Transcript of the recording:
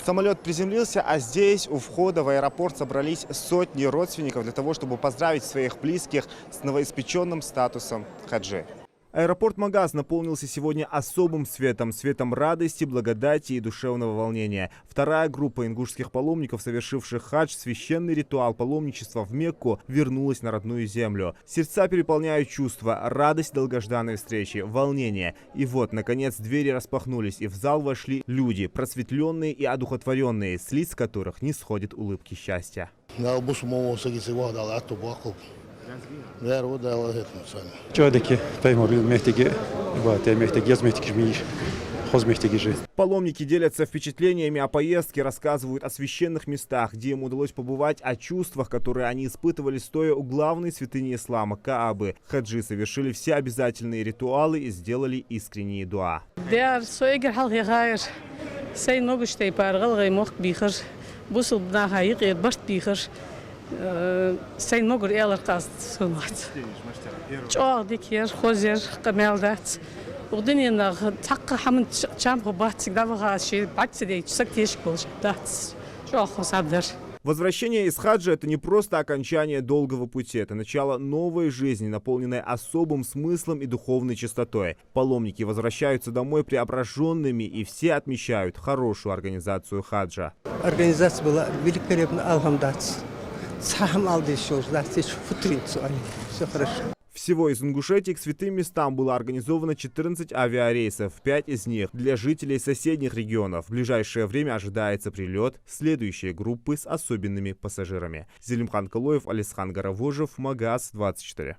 Самолет приземлился, а здесь у входа в аэропорт собрались сотни родственников для того, чтобы поздравить своих близких с новоиспеченным статусом хаджи. Аэропорт Магаз наполнился сегодня особым светом радости, благодати и душевного волнения. Вторая группа ингушских паломников, совершивших хадж, священный ритуал паломничества в Мекку, вернулась на родную землю. Сердца переполняют чувства, радость долгожданной встречи, волнение. И вот, наконец, двери распахнулись, и в зал вошли люди, просветленные и одухотворенные, с лиц которых не сходят улыбки счастья. Паломники делятся впечатлениями о поездке, рассказывают о священных местах, где им удалось побывать, о чувствах, которые они испытывали, стоя у главной святыни ислама – Каабы. Хаджи совершили все обязательные ритуалы и сделали искренние дуа. Zijn mogelijk eerlijk als zo wat. Zo die keer gozer gemeld. Ordenen naar takken hebben champ gebracht. Ik dacht dat je batterij zakjes kost. Dat zo gezabder. Возвращение из хаджа – это не просто окончание долгого пути, это начало новой жизни, наполненной особым смыслом и духовной чистотой. Паломники возвращаются домой преображенными, и все отмечают хорошую организацию хаджа. Организация была великолепна, алхамдулилlah. Все хорошо. Всего из Ингушетии к святым местам было организовано 14 авиарейсов, 5 из них для жителей соседних регионов. В ближайшее время ожидается прилет следующей группы с особенными пассажирами. Зелимхан Калоев, Алисхан Гаравожев, Магаз 24.